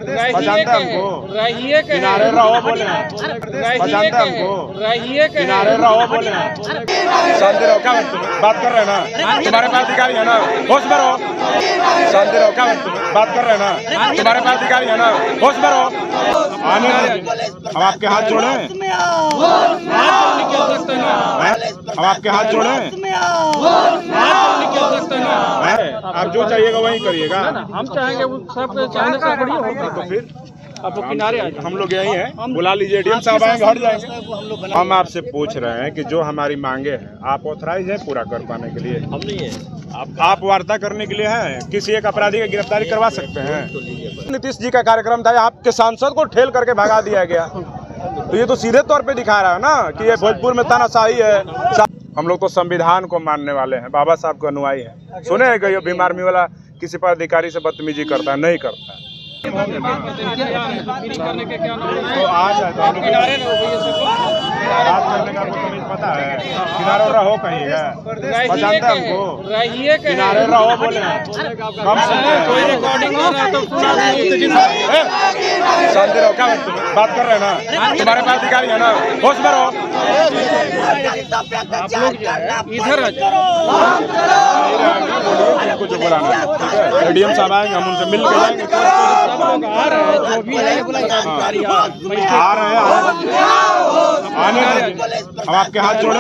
पहचानते हमको, किनारे रहो बोले, पहचानते हमको, किनारे रहो बोले। शांति रहो, क्या बात कर रहे हैं ना, तुम्हारे पास अधिकारी है ना, होश में रहो। शांति रहो, क्या बात कर रहे हैं ना, तुम्हारे पास अधिकारी है ना, होश में रहो। आने हम आपके हाथ जोड़े, हम आपके हाथ जोड़े। आप जो चाहिएगा वही करिएगा। हम चाहेंगे सब चाहने से थोड़ी होगा। तो फिर आप लोग किनारे आ हम लोग यही हैं, बुला लीजिए, डीएम साहब आएंगे, हट जाएंगे। हम आपसे पूछ रहे हैं कि जो हमारी मांगे हैं आप ऑथराइज हैं पूरा कर पाने के लिए? हम नहीं है। आप वार्ता करने के लिए हैं? किसी एक अपराधी की गिरफ्तारी करवा सकते हैं? नीतीश जी का कार्यक्रम था, आपके सांसद को ठेल करके भगा दिया गया, तो ये तो सीधे तौर पे दिखा रहा है ना कि ये भोजपुर में तानाशाही है। हम लोग तो संविधान को मानने वाले हैं, बाबा साहब के अनुयायी हैं। सुने हैं कि ये भीम आर्मी वाला किसी पर अधिकारी से बदतमीजी करता है? नहीं करता है। तो आ जाए तो हम लोग बात करने का आपको तमीज पता है? किनारे रहो कहिएगा, पहचानते हैं हमको, किनारे रहो बोले, कम कोई रिकॉर्डिंग हो रहा है तो सुना दीजिए। शांति रहो, क्या बात कर रहे हैं ना, तुम्हारे पास अधिकारी है ना, होश में रहो। आप लोग इधर आ जाओ, कुछ बुलाना है, ठीक है? डीएम साहब आएंगे, हम उनसे मिल के जाएंगे। सब लोग आ रहे हैं, जो भी है आ रहे हैं, आने हम आपके हाथ जोड़े,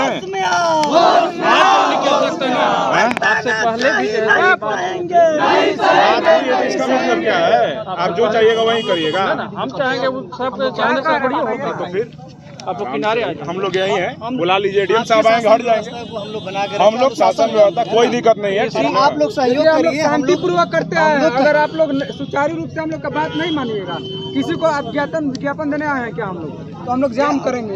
आपसे पहले भी इसका मतलब क्या है? आप जो चाहिएगा वही करिएगा। हम चाहेंगे सब चाहने से थोड़ी होगा। तो फिर आप लोग किनारे आ जाओ। हम लोग यही हैं, बुला लीजिए, डीएम साहब आएंगे, हट जाएंगे। हम लोग शासन व्यवस्था, कोई दिक्कत नहीं है। आप लोग सहयोग करिए, शांतिपूर्वक करते हैं। अगर आप लोग सुचारू रूप से हम लोग का बात नहीं मानिएगा, किसी को आप विज्ञापन देने आए हैं क्या हम लोग, तो हम लोग जाम करेंगे।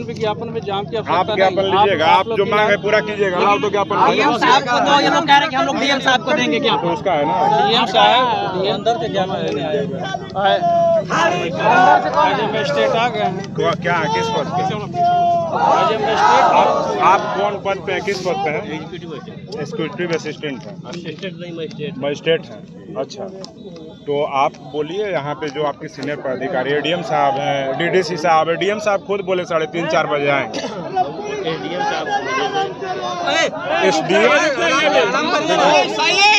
विज्ञापन में जाम की आप ज्ञापन लीजिएगा, आप जो मांग है पूरा कीजिएगा। आप तो ज्ञापन डीएम साहब को दो, ये लोग कह रहे हैं कि हम लोग डीएम साहब को देंगे क्या? तो उसका है ना, डीएम साहब अंदर से ज्ञापन देने आए मजिस्ट्रेट आ गए हैं। क्या है, किस पद पे? आप कौन पद पे हैं, किस पद पे हैं? एग्जीक्यूटिव असिस्टेंट हैं, मजिस्ट्रेट हैं। अच्छा, तो आप बोलिए, यहाँ पे जो आपके सीनियर पदाधिकारी डीएम साहब हैं, डीडीसी साहब है, डीएम साहब खुद बोले 3:30-4 बजे आएंगे।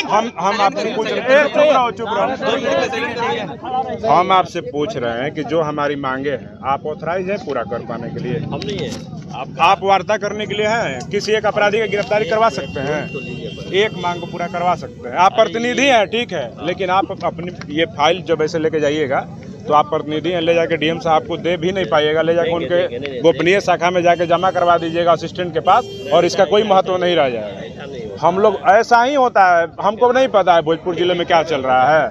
हम आपसे पूछ रहे हैं, चुप रहो। हम आपसे पूछ रहे हैं कि जो हमारी मांगे हैं आप ऑथराइज हैं पूरा कर पाने के लिए? हम नहीं है। आप वार्ता करने के लिए हैं? किसी एक अपराधी की गिरफ्तारी करवा सकते हैं? एक मांग को पूरा करवा सकते हैं। आप प्रतिनिधि हैं, ठीक है, लेकिन आप अपनी ये फाइल जब ऐसे लेके जाइएगा तो आप प्रतिनिधि हैं, ले जाके डीएम साहब को दे भी नहीं पाइएगा, ले जाके उनके गोपनीय शाखा में जाके जमा करवा दीजिएगा असिस्टेंट के पास, और इसका कोई महत्व नहीं रह जाएगा। हम लोग ऐसा ही होता है, हमको नहीं पता है भोजपुर जिले में क्या चल रहा है।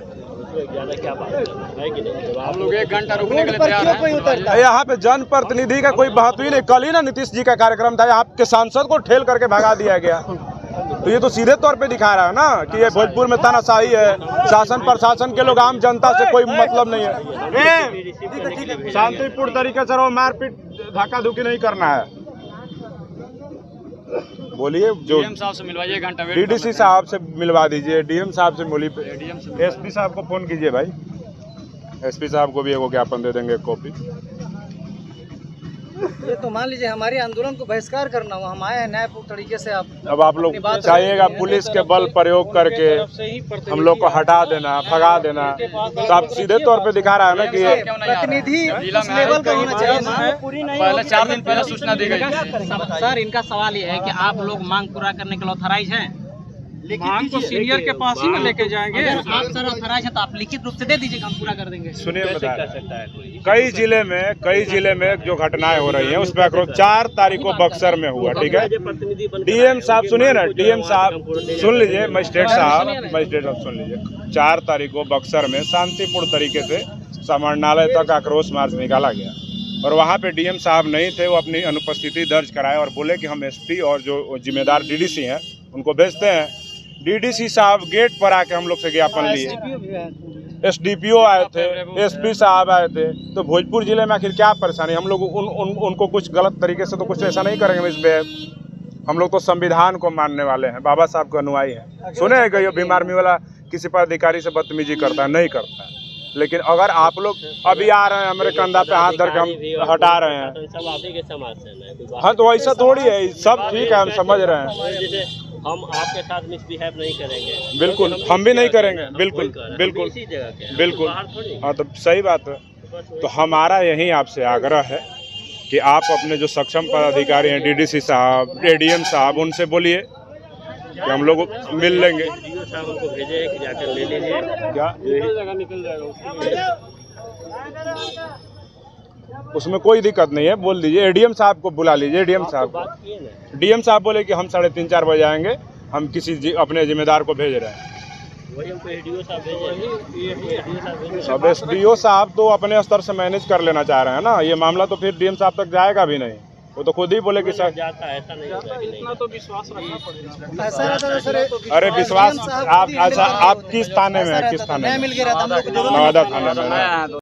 हम लोग 1 घंटा रुकने के लिए तैयार हैं। यहाँ पे जनप्रतिनिधि का कोई महत्व ही नहीं। कल ही ना नीतीश जी का कार्यक्रम था, आपके सांसद को ठेल करके भगा दिया गया, तो ये तो सीधे तौर पे दिखा रहा है ना कि ये भोजपुर में तानाशाही है। शासन प्रशासन के लोग आम जनता से कोई मतलब नहीं है। शांतिपूर्ण तरीके से रहो, मारपीट धक्का धुकी नहीं करना है। बोलिए, जो डीएम साहब से मिलवाइए, 1 घंटा डीडीसी साहब से मिलवा दीजिए, डीएम साहब से बोलिए, एसपी साहब को फोन कीजिए भाई, एसपी साहब को भी एक ज्ञापन दे देंगे, एक कॉपी। ये तो मान लीजिए हमारे आंदोलन को बहिष्कार करना हो, हम आए हैं न्यायपूर्ण तरीके से। आप अब आप लोग चाहिएगा पुलिस के बल प्रयोग करके हम लोग को हटा देना, भगा देना, तो आप सीधे तौर पे दिखा रहा है ना कि ये प्रतिनिधि उस लेवल का होना चाहिए ना। पहले 4 दिन पहले सूचना दी गई। सर, इनका सवाल ये है कि आप लोग मांग पूरा करने के लिए ऑथराइज हैं? मांग को सीनियर के पास ही ना लेके जाएंगे। अगर आप सर ऑथराइज है तो आप लिखित रूप से दे दीजिए, हम पूरा कर देंगे। सुनिए, कई जिले में जो घटनाएं हो रही हैं उस पर 4 तारीख को बक्सर में हुआ, ठीक है। डीएम साहब सुनिए ना, डीएम साहब सुन लीजिए, मजिस्ट्रेट साहब सुन लीजिए, 4 तारीख को बक्सर में शांतिपूर्ण तरीके से समाहरणालय तक आक्रोश मार्च निकाला गया, और वहाँ पे डीएम साहब नहीं थे। वो अपनी अनुपस्थिति दर्ज कराए और बोले कि हम एसपी और जो जिम्मेदार डीडीसी हैं उनको भेजते हैं। डीडीसी साहब गेट पर आके हम लोग से ज्ञापन लिए, एसडीपीओ आए थे, एसपी साहब आए थे। तो भोजपुर जिले में आखिर क्या परेशानी? हम लोग उनको कुछ गलत तरीके से तो कुछ ऐसा नहीं करेंगे इस पे। हम लोग तो संविधान को मानने वाले हैं, बाबा साहब के अनुयायी हैं। सुने हैं कि ये भीम आर्मी वाला किसी पर अधिकारी से बदतमीजी करता है? नहीं करता है। लेकिन अगर आप लोग अभी आ रहे हैं मेरे कंधा पे हाथ धर के हम हटा रहे हैं, सब आप ही के समाज से है ना, हाँ तो ऐसा थोड़ी है, सब ठीक है, हम समझ रहे हैं, जैसे हम आपके साथ मिसबिहेव नहीं करेंगे, बिल्कुल हम भी नहीं करेंगे, बिल्कुल बिल्कुल इसी जगह के हैं, बिल्कुल, बाहर थोड़ी। हाँ तो सही बात है। तो हमारा यही आपसे आग्रह है कि आप अपने जो सक्षम पदाधिकारी हैं, डीडीसी साहब, एडीएम साहब, उनसे बोलिए कि हम लोग मिल लेंगे। डीओ साहब उनको भेजे कि जाकर ले लीजिए, क्या जगह निकल जाएगा उसमें कोई दिक्कत नहीं है, बोल दीजिए, एडीएम साहब को बुला लीजिए, एडीएम साहब को। बात किए ना, डीएम साहब बोले कि हम 3:30-4 बजे आएंगे, हम किसी अपने जिम्मेदार को भेज रहे हैं। वही हमको डीओ साहब भेजे, अब एसडीओ साहब तो अपने स्तर से मैनेज कर लेना चाह रहे हैं ना, ये मामला तो फिर डीएम साहब तक जाएगा भी नहीं, वो तो खुद ही बोले कि सर जाता है, ऐसा नहीं होता कि नहीं। इतना तो विश्वास रखना पड़ेगा। ऐसा रहता है सर, अरे विश्वास आप अच्छा, आप किस थाने में है, किस थाने मैं में? मिल गया रहता हम लोग को जरूरत नवादा थाने में।